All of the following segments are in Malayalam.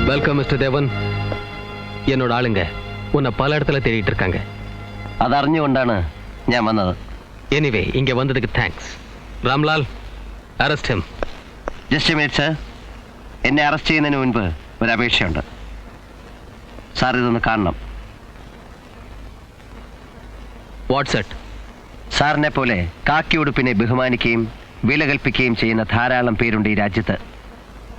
வெல்கம் மிஸ்டர் தேவன். என்னோட ஆளுங்க உன்னை பல இடத்துல தேடிட்டு இருக்காங்க. അതറിഞ്ഞുകൊണ്ടാണ് ഞാൻ വന്നത്. എനിവേ ഇങ്ങ വന്നதுக்கு thanks. Ramlal, arrest him. Just a minute sir. എന്നെ അറസ്റ്റ് ചെയ്യുന്നതിന് മുൻപ് ഒരു അപേക്ഷയുണ്ട്. സാർ ഇതൊന്ന് കാണണം. വാട്ട്സ് സാറിനെ പോലെ കാക്കി ഉടുപ്പിനെ ബഹുമാനിക്കുകയും വില കൽപ്പിക്കുകയും ചെയ്യുന്ന ധാരാളം പേരുണ്ട് ഈ രാജ്യത്ത്.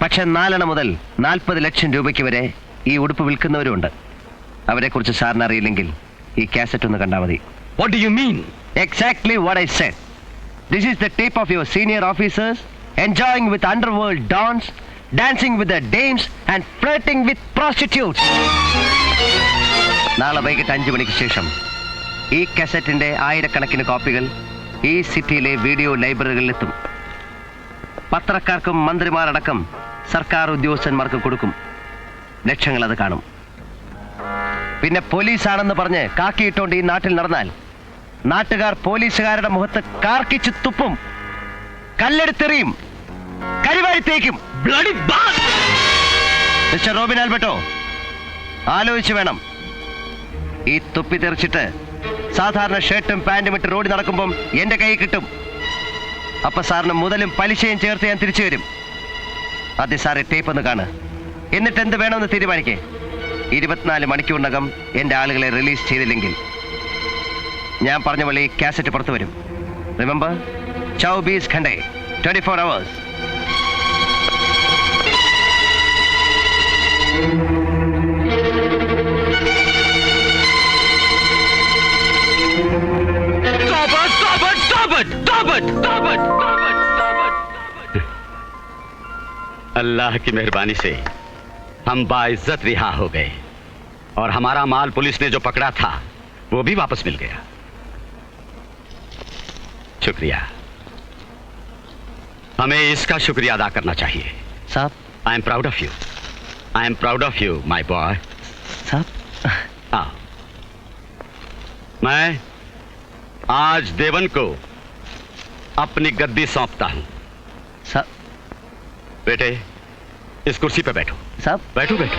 പക്ഷെ 4 മുതൽ 40 ലക്ഷം രൂപയ്ക്ക് വരെ ഈ ഉടുപ്പ് വിൽക്കുന്നവരുണ്ട്. അവരെക്കുറിച്ച് സാറിന് അറിയില്ലെങ്കിൽ ഈ കാസറ്റ് ഒന്ന് കണ്ടാൽ മതി. What do you mean? Exactly what I said. This is the tape of your senior officers enjoying with underworld dons, dancing with the dames and flirting with prostitutes. നാളെ വൈകിട്ട് 5 മണിക്ക് ശേഷം ഈ കാസറ്റിന്റെ ആയിരക്കണക്കിന് കോപ്പികൾ ഈ സിറ്റിയിലെ വീഡിയോ ലൈബ്രറികളിലെത്തും. പത്രക്കാർക്കും മന്ത്രിമാരടക്കം സർക്കാർ ഉദ്യോഗസ്ഥന്മാർക്ക് കൊടുക്കും. ലക്ഷങ്ങൾ അത് കാണും. പിന്നെ പോലീസാണെന്ന് പറഞ്ഞ് കാക്കിയിട്ടുകൊണ്ട് ഈ നാട്ടിൽ നടന്നാൽ നാട്ടുകാർ പോലീസുകാരുടെ മുഖത്ത് കാർക്കിച്ച് തുപ്പും, കല്ലെടുത്തെറിയും, കരിവാരിത്തേക്കും. മിസ്റ്റർ റോബിൻ ആൽബർട്ടോ, ആലോചിച്ച് വേണം. ഈ തുപ്പി തെറിച്ചിട്ട് സാധാരണ ഷർട്ടും പാൻറ്റും ഇട്ട് റോഡിൽ നടക്കുമ്പം എന്റെ കൈ കിട്ടും. അപ്പൊ സാറിന് മുതലും പലിശയും ചേർത്ത് ഞാൻ തിരിച്ചു വരും. ആദ്യം സാറെ ടേപ്പ് ഒന്ന് കാണ്. എന്നിട്ട് എന്ത് വേണമെന്ന് തീരുമാനിക്കേ. 24 മണിക്കൂറിനകം എന്റെ ആളുകളെ റിലീസ് ചെയ്തില്ലെങ്കിൽ ഞാൻ പറഞ്ഞ പോലെ ഈ കാസറ്റ് പുറത്തു വരും. Remember, 24 ഘണ്ടേ, 24 hours. अल्लाह की मेहरबानी से हम बाइज्जत रिहा हो गए और हमारा माल पुलिस ने जो पकड़ा था वो भी वापस मिल गया. शुक्रिया. हमें इसका शुक्रिया अदा करना चाहिए. साहब, I am proud of you. I am proud of you my boy. साहब, हाँ, मैं आज देवन को अपनी गद्दी सौंपता हूं. साहब, बेटे इस कुर्सी पे बैठो. साहब, बैठो बैठो.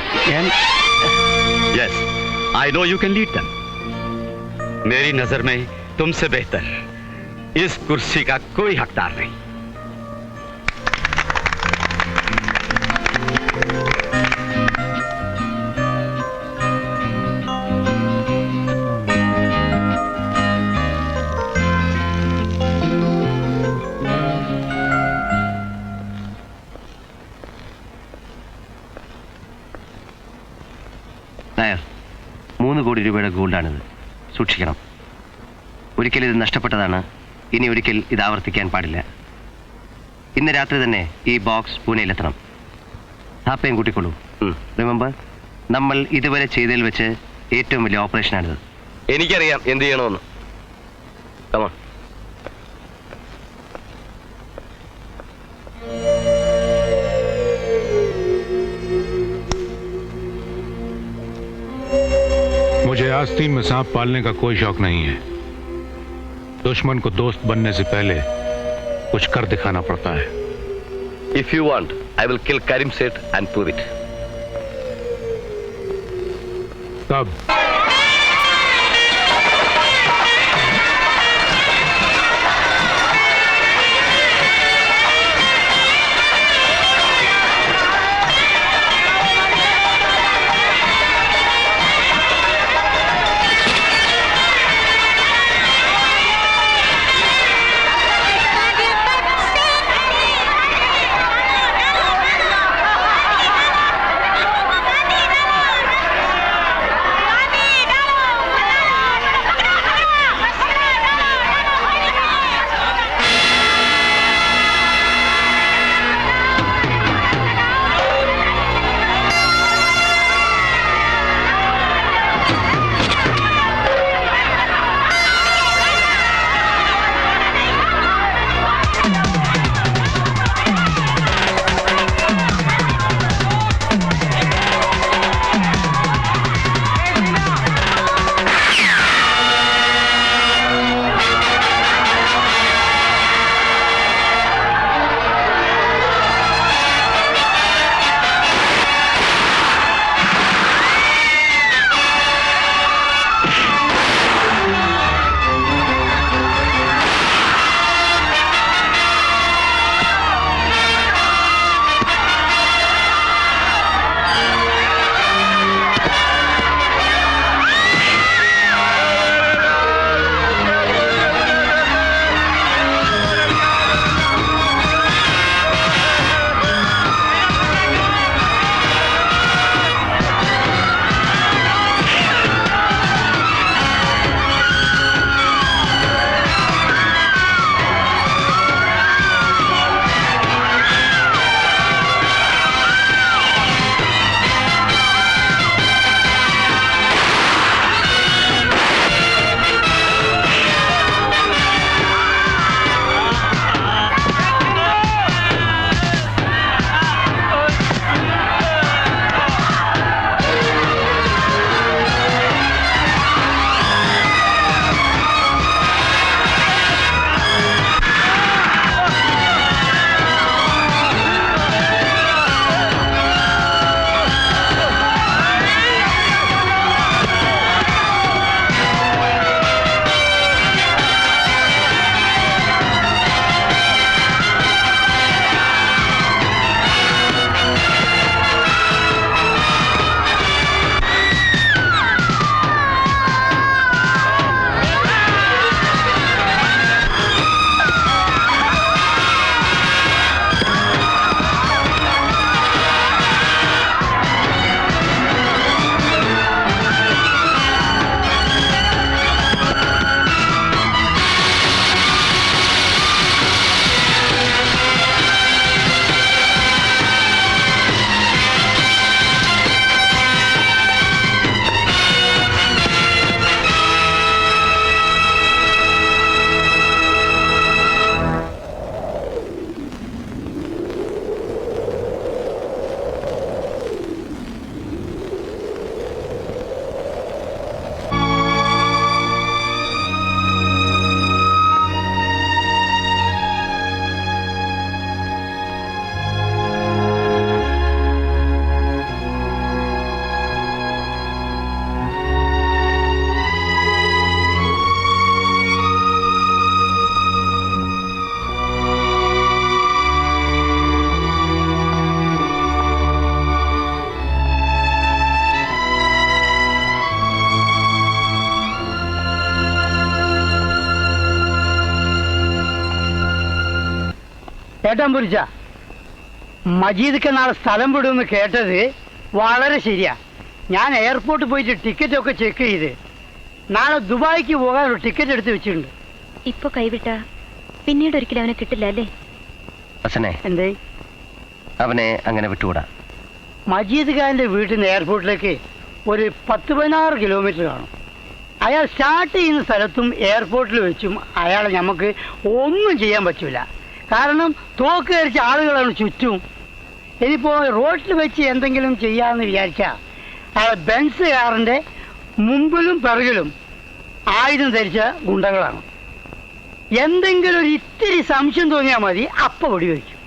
Yes, I know you can lead them. मेरी नजर में तुमसे बेहतर इस कुर्सी का कोई हकदार नहीं. നായർ, 3 കോടി രൂപയുടെ ഗോൾഡാണിത്. സൂക്ഷിക്കണം. ഒരിക്കൽ ഇത് നഷ്ടപ്പെട്ടതാണ്. ഇനി ഒരിക്കൽ ഇത് ആവർത്തിക്കാൻ പാടില്ല. ഇന്ന് രാത്രി തന്നെ ഈ ബോക്സ് പൂനെയിലെത്തണം. ഹാപ്പയും കൂട്ടിക്കൊള്ളൂ. റിമെമ്പർ, നമ്മൾ ഇതുവരെ ചെയ്തതിൽ വെച്ച് ഏറ്റവും വലിയ ഓപ്പറേഷനാണിത്. എനിക്കറിയാം എന്ത് ചെയ്യണമെന്ന്. കമാ. मुझे आस्तीन में सांप पालने का कोई शौक नहीं है. दुश्मन को दोस्त बनने से पहले कुछ कर दिखाना पड़ता है. If you want, I will kill Karim Seth and prove it. कब? ഏട്ടാൻ പുരിച്ച മജീദൊക്കെ നാളെ സ്ഥലം വിടുമെന്ന് കേട്ടത് വളരെ ശരിയാ. ഞാൻ എയർപോർട്ടിൽ പോയിട്ട് ടിക്കറ്റൊക്കെ ചെക്ക് ചെയ്ത് നാളെ ദുബായിക്ക് പോകാനൊരു ടിക്കറ്റ് എടുത്ത് വെച്ചിട്ടുണ്ട്. ഇപ്പൊ കൈവിട്ട പിന്നീട് ഒരിക്കലും അവനെ കിട്ടില്ല അല്ലേ? ഹസനെ, എന്തേ? അവനെ അങ്ങനെ വിട്ടുകൂടാ. മജീദ് ഖാന്റെ വീട്ടിൽ നിന്ന് എയർപോർട്ടിലേക്ക് ഒരു 10-16 കിലോമീറ്റർ കാണും. അയാൾ സ്റ്റാർട്ട് ചെയ്യുന്ന സ്ഥലത്തും എയർപോർട്ടിൽ വെച്ചും അയാളെ നമുക്ക് ഒന്നും ചെയ്യാൻ പറ്റൂല. കാരണം തോക്ക് ധരിച്ച ആളുകളാണ് ചുറ്റും. ഇനിയിപ്പോൾ റോഡിൽ വെച്ച് എന്തെങ്കിലും ചെയ്യാമെന്ന് വിചാരിച്ചാൽ അയാൾ ബെൻസ് കാറിൻ്റെ മുമ്പിലും പിറകിലും ആയുധം ധരിച്ച ഗുണ്ടകളാണ്. എന്തെങ്കിലും ഒരു ഇത്തിരി സംശയം തോന്നിയാൽ മതി, അപ്പം വെടിവെക്കും.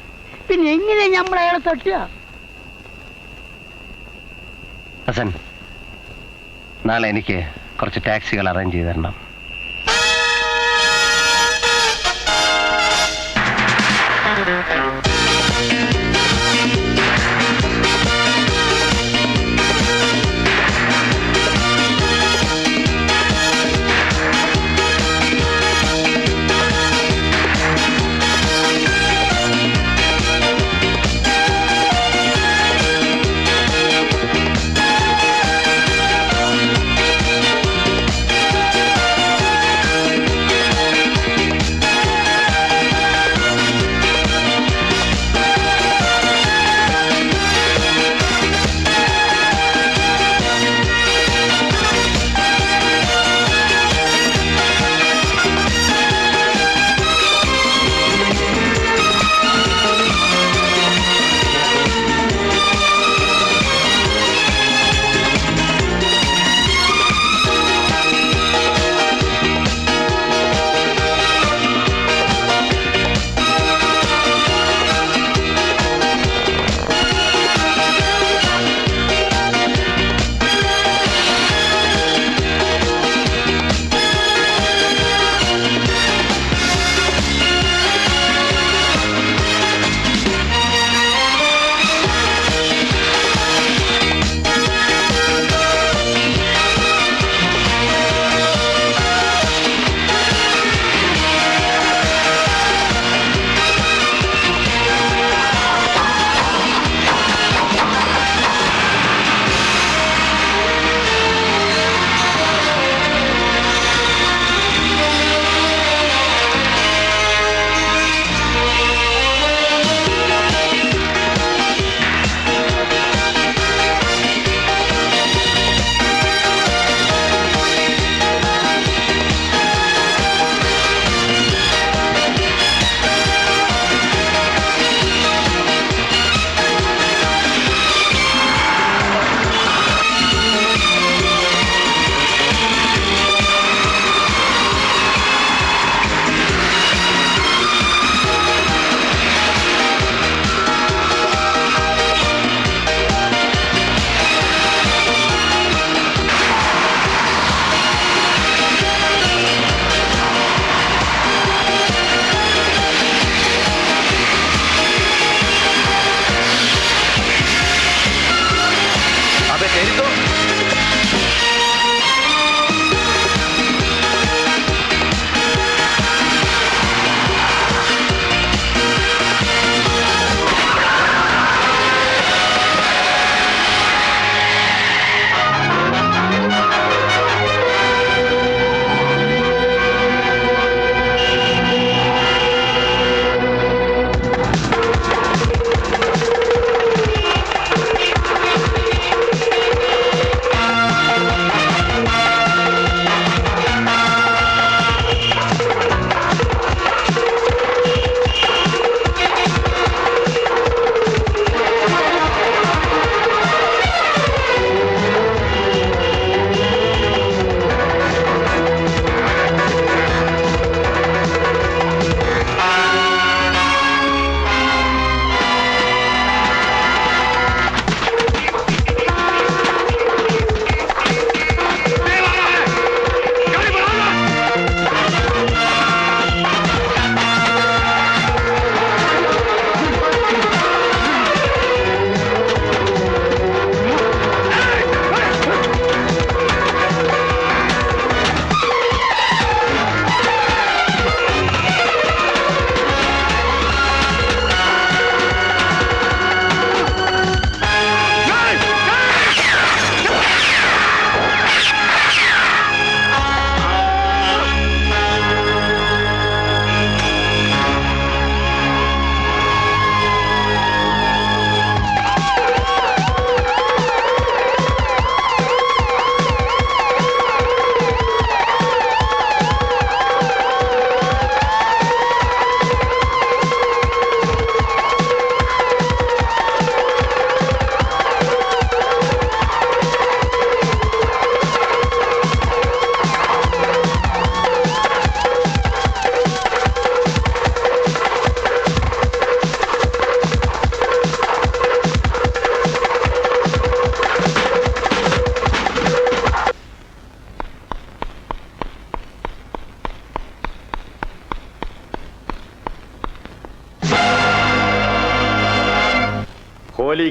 പിന്നെ എങ്ങനെ നമ്മൾ അയാളെ തട്ടുക? ഹസൻ, നാളെ എനിക്ക് കുറച്ച് ടാക്സികൾ അറേഞ്ച് ചെയ്ത് തരണം.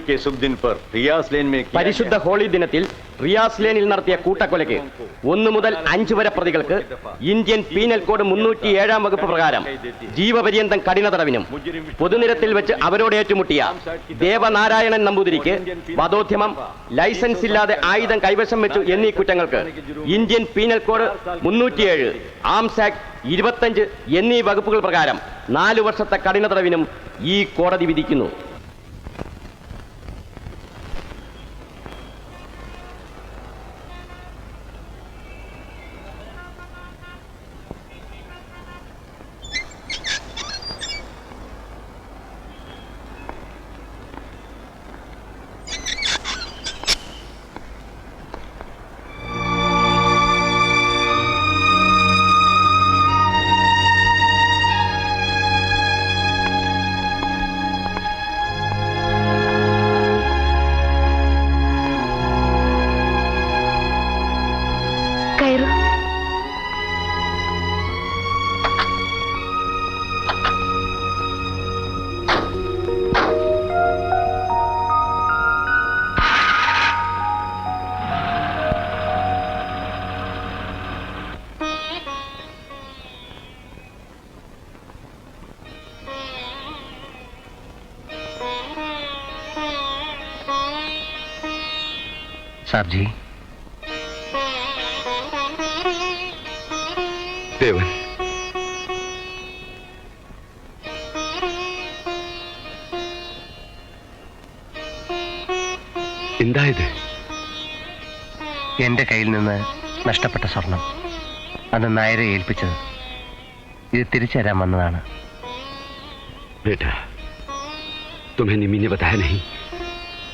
के शुभ दिन पर रियास लेन में പരിശുദ്ധ ഹോളി ദിനത്തിൽ റിയാസ് ലേനിൽ നടത്തിയ കൂട്ടക്കൊലയ്ക്ക് 1 മുതൽ 5 വരെ പ്രതികൾക്ക് ഇന്ത്യൻ പീനൽ കോഡ് 307 വകുപ്പ് പ്രകാരം ജീവപര്യന്തം കഠിന തടവിനും പൊതുനിരത്തിൽ വെച്ച് അവരോട് ഏറ്റുമുട്ടിയ ദേവനാരായണൻ നമ്പൂതിരിക്ക് വധോദ്യമം, ലൈസൻസ് ഇല്ലാതെ ആയുധം കൈവശം വെച്ചു എന്നീ കുറ്റങ്ങൾക്ക് Indian penal code 307, arms act 25 എന്നീ വകുപ്പുകൾ പ്രകാരം 4 വർഷത്തെ കഠിന തടവിനും ഈ കോടതി വിധിക്കുന്നു. കയറൂ. साहब जी, देवन, എന്താ ഇത്? എന്റെ കയ്യിൽ നിന്ന് നഷ്ടപ്പെട്ട സ്വർണം അന്ന് നായരെ ഏൽപ്പിച്ചത്. ഇത് തിരിച്ചു തരാൻ വന്നതാണ്. बेटा, तुम्हें निमी ने बताया नहीं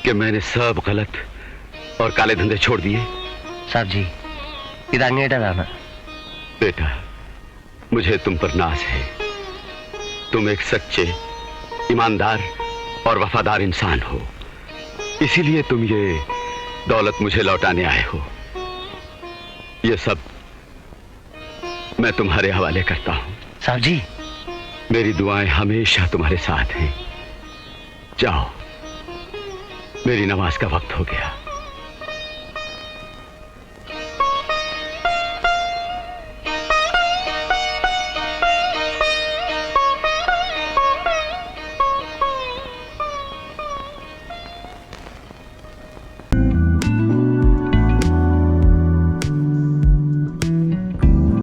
कि मैंने सब गलत और काले धंधे छोड़ दिए? साहब जी, ഇത് അങ്ങയുടേതാണ്. बेटा, मुझे तुम पर नाज है. तुम एक सच्चे, ईमानदार और वफादार इंसान हो. इसीलिए तुम ये दौलत मुझे लौटाने आए हो. ये सब मैं तुम्हारे हवाले करता हूं. साहब जी, मेरी दुआएं हमेशा तुम्हारे साथ हैं. जाओ, मेरी नमाज का वक्त हो गया.